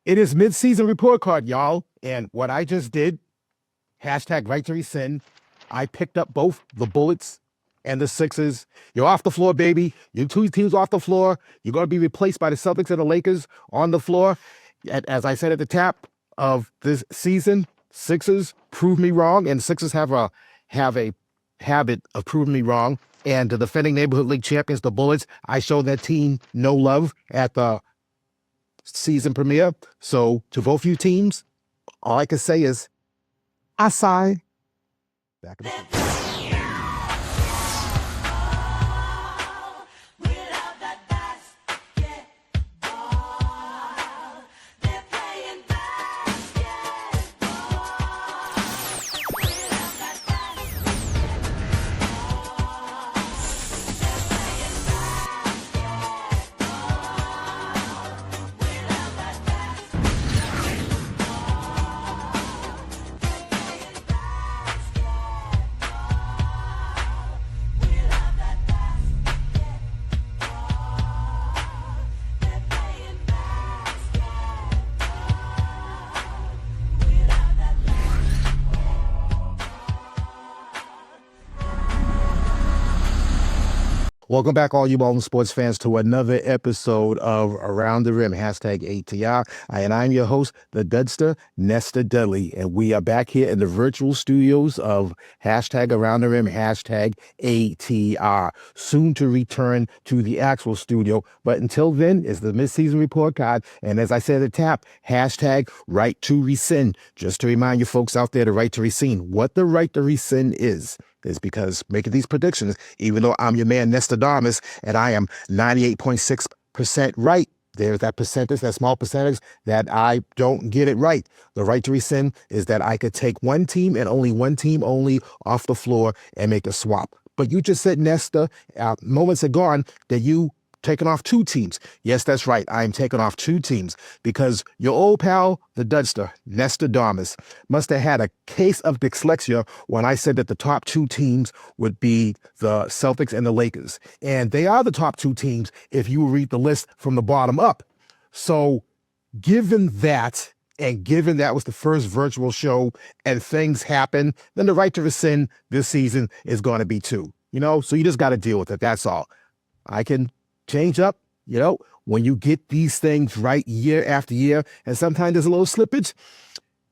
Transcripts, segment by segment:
It is mid-season report card, y'all. And what I just did, hashtag right to rescind, I picked up both the Bullets and the Sixers. You're off the floor, baby. Your two teams off the floor. You're going to be replaced by the Celtics and the Lakers on the floor. As I said at the top of this season, Sixers prove me wrong, and Sixers have a habit of proving me wrong. And the defending neighborhood league champions, the Bullets, I showed that team no love at the season premiere. So to both you teams, all I can say is, I sigh. Back in the Welcome back, all you Boston sports fans, to another episode of Around the Rim, hashtag ATR. And I'm your host, the Dudster, Nestor Dudley. And we are back here in the virtual studios of hashtag Around the Rim, hashtag ATR. Soon to return to the actual studio. But until then, it's the mid-season report card. And as I said at the top, hashtag right to rescind. Just to remind you folks out there, the right to rescind. What the right to rescind is because making these predictions, even though I'm your man Nostradamus and I am 98.6% right, there's that percentage, that small percentage that I don't get it right. The right to rescind is that I could take one team and only one team only off the floor and make a swap. But you just said, Nestor, moments ago that you taking off two teams. Yes, that's right. I'm taking off two teams because your old pal, the Dudster, Nostradamus, must have had a case of dyslexia when I said that the top two teams would be the Celtics and the Lakers. And they are the top two teams if you read the list from the bottom up. So given that, and given that was the first virtual show and things happen, then the right to rescind this season is going to be two. So you just got to deal with it. That's all. I can change up, when you get these things right year after year, and sometimes there's a little slippage,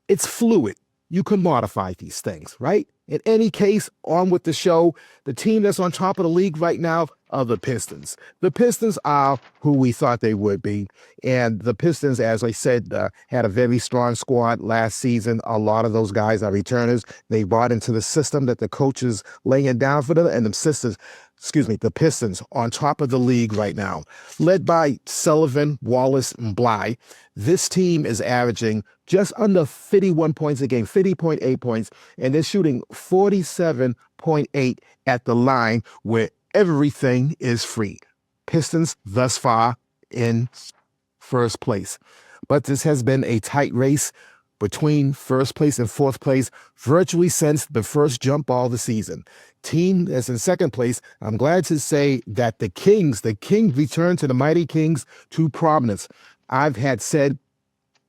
it's fluid. You can modify these things, right? In any case, on with the show. The team that's on top of the league right now are the Pistons. The Pistons are who we thought they would be. And the Pistons, as I said, had a very strong squad last season. A lot of those guys are returners. They bought into the system that the coach is laying down for them, and the Pistons on top of the league right now, led by Sullivan, Wallace, and Bly. This team is averaging just under 51 points a game, 50.8 points, and they're shooting 47.8 at the line where everything is free. Pistons thus far in first place. But this has been a tight race between first place and fourth place virtually since the first jump ball of the season. Team that's in second place, I'm glad to say that the Kings returned to the mighty Kings to prominence. I've had said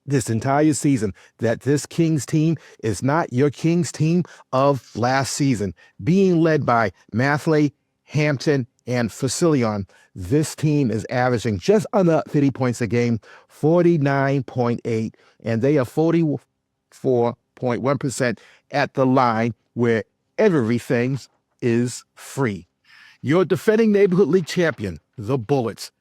this entire season that this Kings team is not your Kings team of last season. Being led by Mathley, Hampton, and Facilion, this team is averaging just under 50 points a game, 49.8, and they are 44.1% at the line where everything is free. Your defending neighborhood league champion, the Bullets.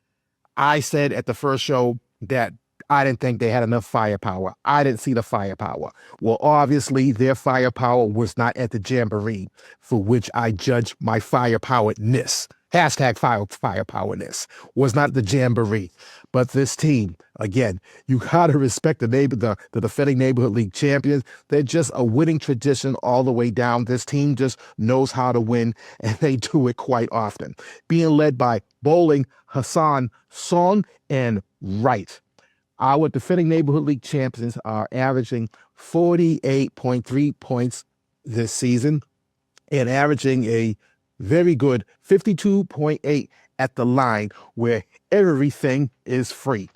I said at the first show that I didn't think they had enough firepower. I didn't see the firepower. Well, obviously, their firepower was not at the Jamboree, for which I judge my firepower-ness. Hashtag firepower-ness was not the Jamboree. But this team, again, you got to respect the defending neighborhood league champions. They're just a winning tradition all the way down. This team just knows how to win, and they do it quite often. Being led by Bowling, Hassan, Song, and Wright. Our defending neighborhood league champions are averaging 48.3 points this season and averaging a very good 52.8 at the line where everything is free.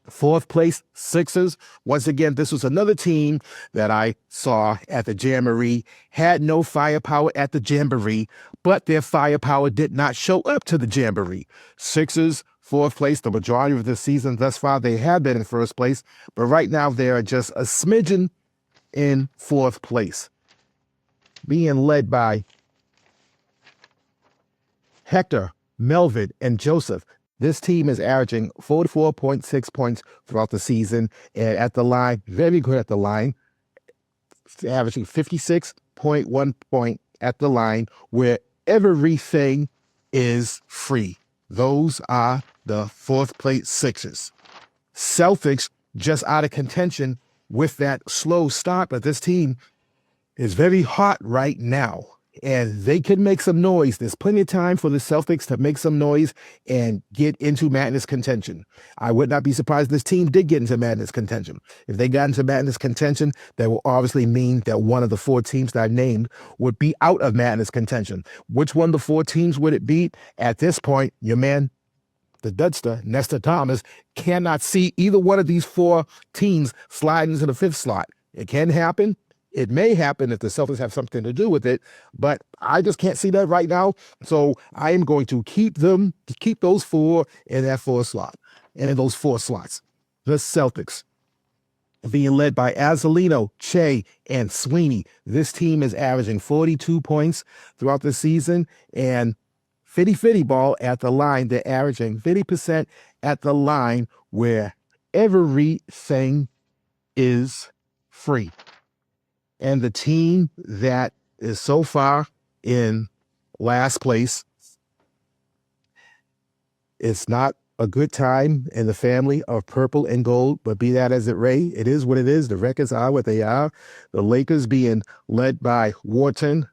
Fourth place, Sixers. Once again, this was another team that I saw at the Jamboree, had no firepower at the Jamboree, but their firepower did not show up to the Jamboree. Sixers, fourth place. The majority of the season thus far, they have been in first place, but right now they are just a smidgen in fourth place, being led by Hector, Melvin, and Joseph. This team is averaging 44.6 points throughout the season, and at the line, very good at the line, averaging 56.1 point at the line, where everything is free. Those are the fourth place Sixers. Celtics just out of contention with that slow start, but this team is very hot right now, and they can make some noise. There's plenty of time for the Celtics to make some noise and get into madness contention. I would not be surprised if this team did get into madness contention. If they got into madness contention, that will obviously mean that one of the four teams that I named would be out of madness contention. Which one of the four teams would it be? At this point, your man, the Dudster, Nestor Thomas, cannot see either one of these four teams sliding into the fifth slot. It can happen. It may happen if the Celtics have something to do with it, but I just can't see that right now. So I am going to keep those four in that four slot, and in those four slots. The Celtics, being led by Azalino, Che, and Sweeney. This team is averaging 42 points throughout the season, and 50-50 ball at the line. They're averaging 50% at the line, where everything is free. And the team that is so far in last place, it's not a good time in the family of purple and gold, but be that as it may, it is what it is. The records are what they are. The Lakers being led by Wharton,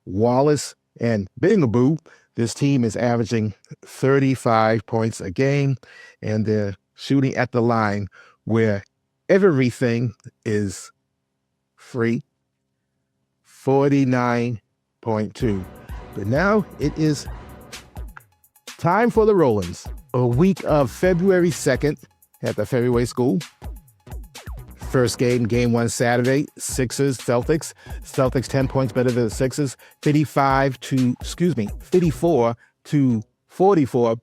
Wallace, and Bingaboo. This team is averaging 35 points a game, and they're shooting at the line where everything is free, 49.2. But now it is time for the Rollins. A week of February 2nd at the Fairway School. First game, game one Saturday, Sixers, Celtics. Celtics 10 points better than the Sixers, 54 to 44.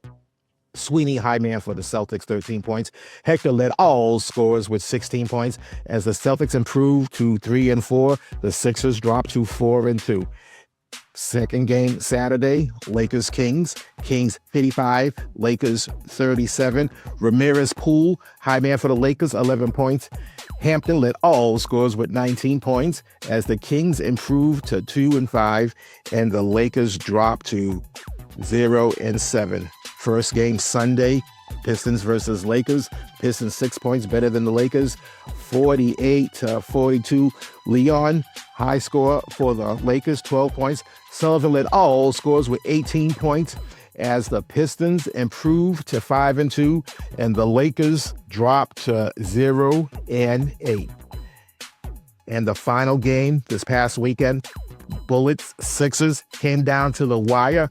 Sweeney, high man for the Celtics, 13 points. Hector led all scorers with 16 points. As the Celtics improved to 3-4, the Sixers dropped to 4-2. Second game Saturday, Lakers, Kings. Kings 55, Lakers 37. Ramirez Poole, high man for the Lakers, 11 points. Hampton led all scorers with 19 points as the Kings improved to 2-5 and the Lakers dropped to 0-7. First game Sunday, Pistons versus Lakers. Pistons 6 points better than the Lakers, 48-42. Leon, high score for the Lakers, 12 points. Sullivan led all scores with 18 points as the Pistons improved to 5-2 and the Lakers dropped to 0-8. And the final game this past weekend, Bullets Sixers, came down to the wire.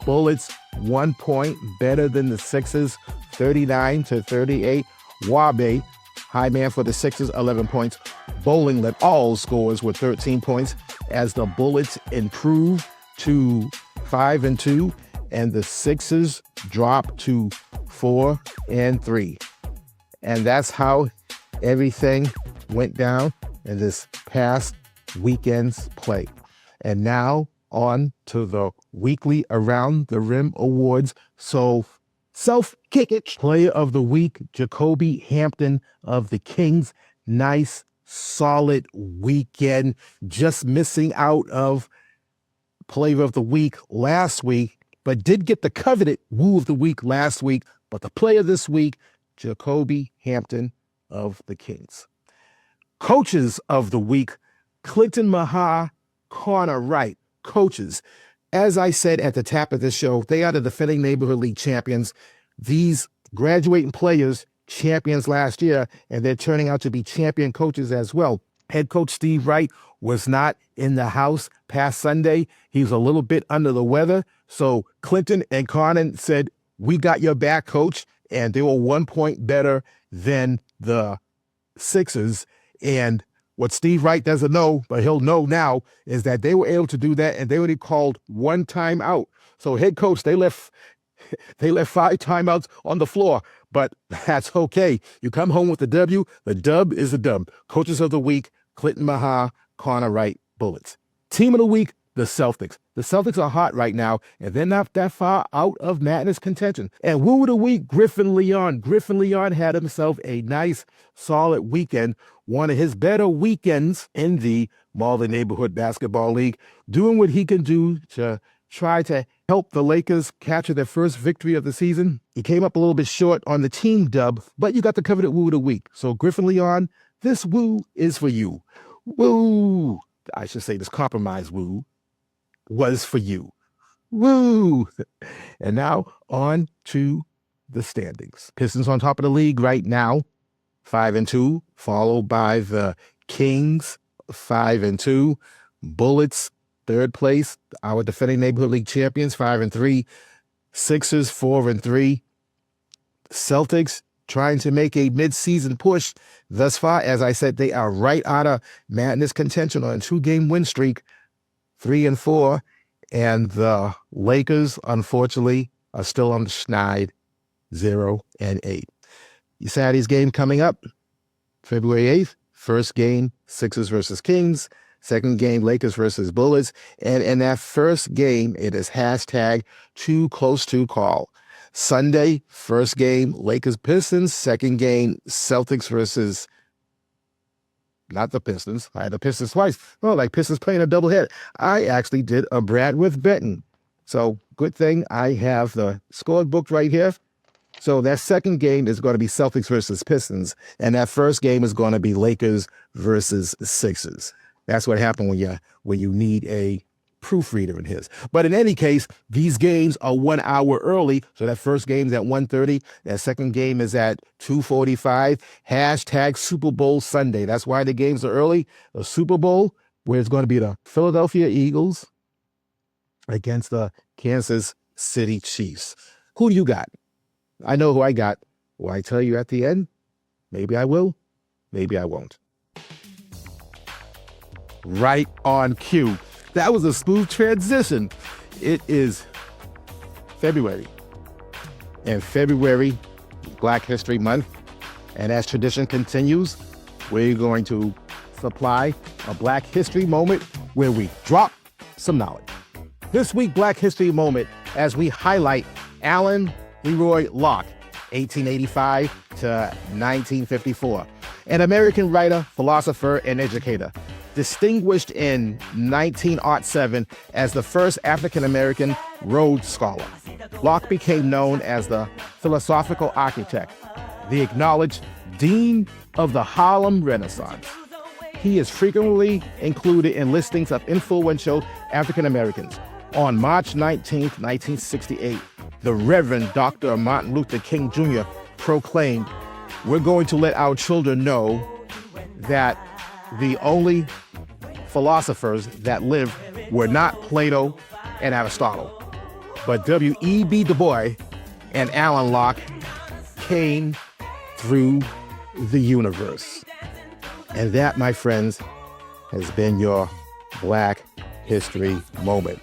Bullets 1 point better than the Sixers, 39-38. Wabe, high man for the Sixers, 11 points. Bowling led all scores with 13 points as the Bullets improved to 5-2 and the Sixers dropped to 4-3. And that's how everything went down in this past weekend's play. And now on to the weekly Around the Rim Awards. So self-kick it. Player of the week, Jacoby Hampton of the Kings. Nice, solid weekend. Just missing out of player of the week last week, but did get the coveted Woo of the week last week. But the player this week, Jacoby Hampton of the Kings. Coaches of the week, Clinton Mijar, Connor Wright. Coaches, as I said at the top of this show, they are the defending Neighborhood League champions. These graduating players, champions last year, and they're turning out to be champion coaches as well. Head coach Steve Wright was not in the house past Sunday. He was a little bit under the weather. So Clinton and Connor said, "We got your back, coach." and they were 1 point better than the Sixers. And what Steve Wright doesn't know, but he'll know now, is that they were able to do that, and they only called one timeout. So head coach, they left 5 timeouts on the floor, but that's okay. You come home with the W. The dub is a dub. Coaches of the week: Clinton Mijar, Connor Wright, Bullets. Team of the week: the Celtics. The Celtics are hot right now, and they're not that far out of madness contention. And Woo of the week: Griffin Leon. Griffin Leon had himself a nice, solid weekend, one of his better weekends in the Malden Neighborhood Basketball League, doing what he can do to try to help the Lakers capture their first victory of the season. He came up a little bit short on the team dub, but you got the coveted Woo of the week. So Griffin Leon, this Woo is for you. Woo! I should say this compromise Woo was for you. Woo! And now on to the standings. Pistons on top of the league right now, 5-2, followed by the Kings, 5-2. Bullets, third place. Our defending neighborhood league champions, 5-3. Sixers, 4-3. Celtics trying to make a mid-season push. Thus far, as I said, they are right out of madness contention on a 2-game win streak, 3-4. And the Lakers, unfortunately, are still on the schneid, 0-8. Saturday's game coming up, February 8th. First game, Sixers versus Kings. Second game, Lakers versus Bullets. And in that first game, it is hashtag too close to call. Sunday, first game, Lakers Pistons. Second game, Celtics versus, not the Pistons. I had the Pistons twice. Oh, like Pistons playing a doubleheader. I actually did a Brad with betting. So good thing I have the score booked right here. So that second game is going to be Celtics versus Pistons. And that first game is going to be Lakers versus Sixers. That's what happened when you need a proofreader in his. But in any case, these games are 1 hour early. So that first game's at 1:30. That second game is at 2:45. Hashtag Super Bowl Sunday. That's why the games are early. The Super Bowl, where it's going to be the Philadelphia Eagles against the Kansas City Chiefs. Who do you got? I know who I got. Will I tell you at the end? Maybe I will. Maybe I won't. Right on cue. That was a smooth transition. It is February. And February, Black History Month. And as tradition continues, we're going to supply a Black History moment where we drop some knowledge. This week, Black History moment, as we highlight LeRoy Locke, 1885 to 1954, an American writer, philosopher, and educator, distinguished in 1907 as the first African-American Rhodes Scholar. Locke became known as the philosophical architect, the acknowledged dean of the Harlem Renaissance. He is frequently included in listings of influential African-Americans. On March 19, 1968, the Reverend Dr. Martin Luther King Jr. proclaimed, "We're going to let our children know that the only philosophers that lived were not Plato and Aristotle, but W.E.B. Du Bois and Alain Locke came through the universe." And that, my friends, has been your Black History moment.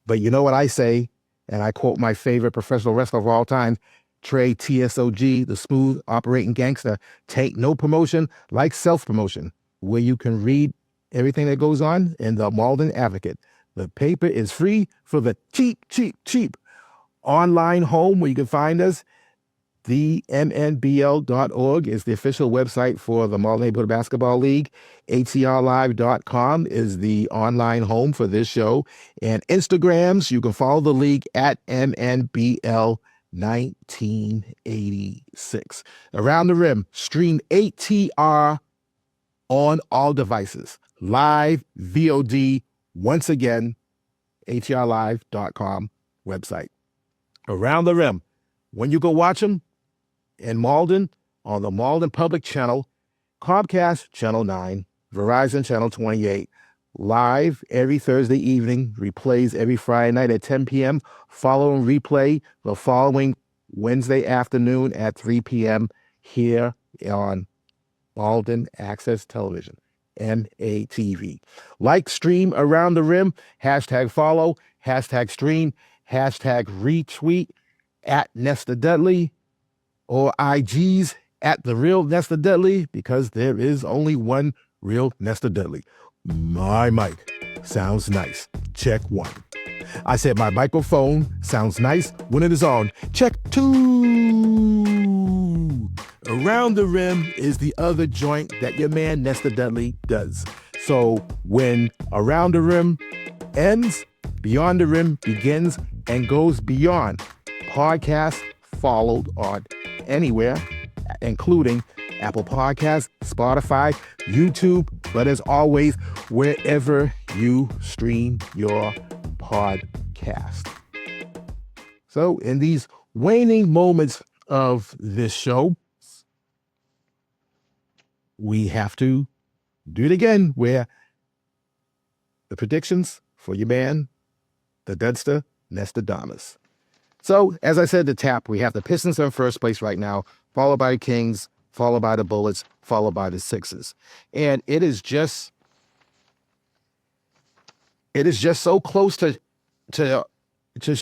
But you know what I say, and I quote my favorite professional wrestler of all time, Trey TSOG, the smooth operating gangster: take no promotion like self-promotion, where you can read everything that goes on in the Malden Advocate. The paper is free for the cheap online home where you can find us. The MNBL.org is the official website for the Malden Neighborhood Basketball League. ATRLive.com is the online home for this show. And Instagrams, you can follow the league at MNBL 1986. Around the Rim, stream ATR on all devices. Live VOD, once again, ATRLive.com website. Around the Rim, when you go watch them in Malden, on the Malden Public Channel, Comcast Channel 9, Verizon Channel 28, live every Thursday evening, replays every Friday night at 10 p.m., follow and replay the following Wednesday afternoon at 3 p.m. here on Alden Access Television, MATV. Like, stream Around the Rim, hashtag follow, hashtag stream, hashtag retweet at Nesta Dudley or IGs at The Real Nesta Dudley, because there is only one real Nesta Dudley. My mic sounds nice. Check one. I said my microphone sounds nice when it is on. Check two. Around the Rim is the other joint that your man Nesta Dudley does. So when Around the Rim ends, Beyond the Rim begins and goes beyond. Podcast followed on anywhere, including Apple Podcasts, Spotify, YouTube, but as always, wherever you stream your podcast. So in these waning moments of this show, we have to do it again, where the predictions for your man, the Dudster, Nesta Damas. So, as I said, the tap, we have the Pistons in first place right now, followed by the Kings, followed by the Bullets, followed by the Sixers. And it is just so close to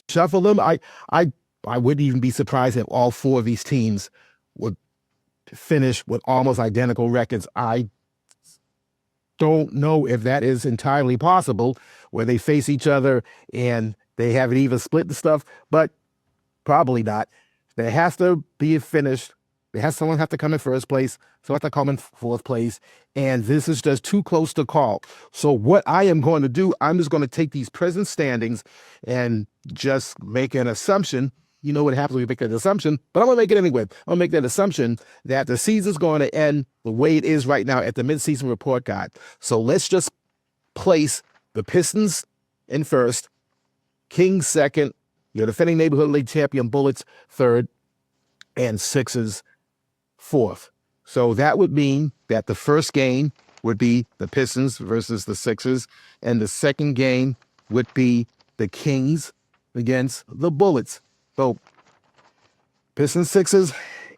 shuffle them. I wouldn't even be surprised if all four of these teams would finish with almost identical records. I don't know if that is entirely possible, where they face each other and they have an even split and stuff, but probably not. There has to be a finish. Someone have to come in first place. Someone have to come in fourth place. And this is just too close to call. So what I am going to do, I'm just going to take these present standings and just make an assumption. You know what happens when you make an assumption, but I'm going to make it anyway. I'm going to make that assumption that the season's going to end the way it is right now at the midseason report card. So let's just place the Pistons in first, Kings second, your defending Neighborhood League champion Bullets third, and Sixers fourth. So that would mean that the first game would be the Pistons versus the Sixers, and the second game would be the Kings against the Bullets. So Pistons, Sixers,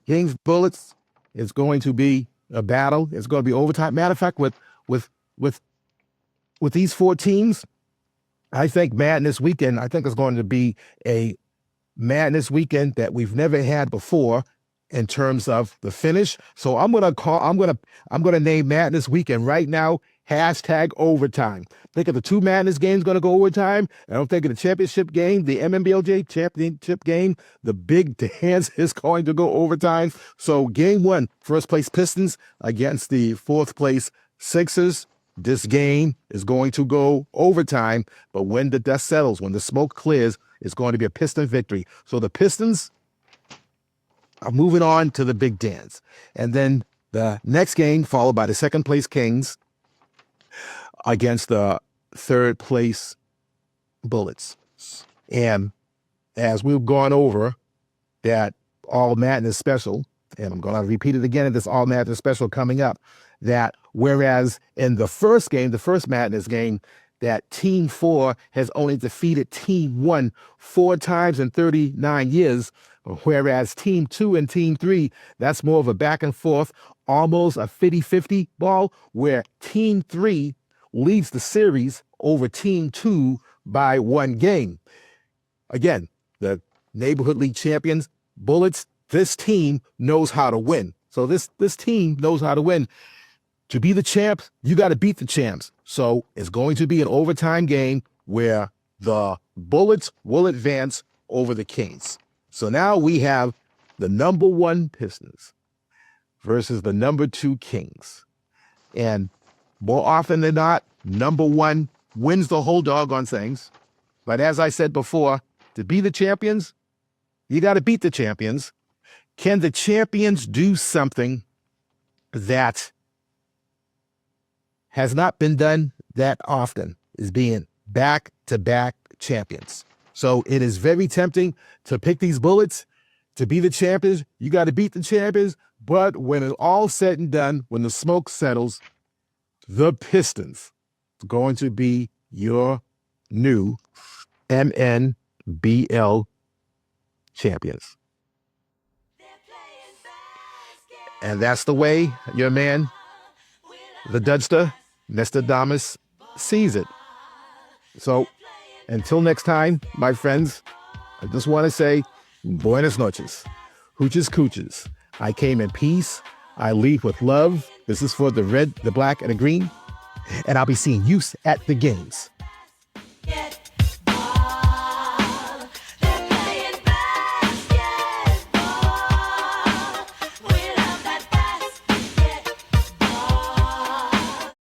Kings, Bullets is going to be a battle. It's going to be overtime. Matter of fact, with these four teams, I think Madness Weekend, I think it's going to be a Madness Weekend that we've never had before in terms of the finish. So I'm going to name Madness Weekend right now, hashtag overtime. Think of the two Madness games going to go overtime. I don't think of the championship game, the MNBL championship game, the big dance is going to go overtime. So game one, first place Pistons against the fourth place Sixers. This game is going to go overtime, but when the dust settles, when the smoke clears, it's going to be a Piston victory. So the Pistons are moving on to the big dance. And then the next game, followed by the second place Kings against the third place Bullets. And as we've gone over that All Madness special, and I'm going to repeat it again in this All Madness special coming up, that whereas in the first game, the first Madness game, that Team 4 has only defeated Team 1 4 times in 39 years, whereas Team 2 and Team 3, that's more of a back and forth, almost a 50-50 ball, where Team 3 leads the series over Team 2 by one game. Again, the Neighborhood League champions, Bullets, this team knows how to win. So this team knows how to win. To be the champs, you got to beat the champs. So it's going to be an overtime game where the Bullets will advance over the Kings. So now we have the number one Pistons versus the number two Kings. And more often than not, number one wins the whole doggone things. But as I said before, to be the champions, you got to beat the champions. Can the champions do something that has not been done that often, is being back-to-back champions? So it is very tempting to pick these Bullets to be the champions. You got to beat the champions. But when it's all said and done, when the smoke settles, the Pistons is going to be your new MNBL champions. And that's the way your man, the Dudster, Nostradamus, sees it. So until next time, my friends, I just want to say, buenas noches. Hooches cooches. I came in peace. I leave with love. This is for the red, the black, and the green. And I'll be seeing you at the games.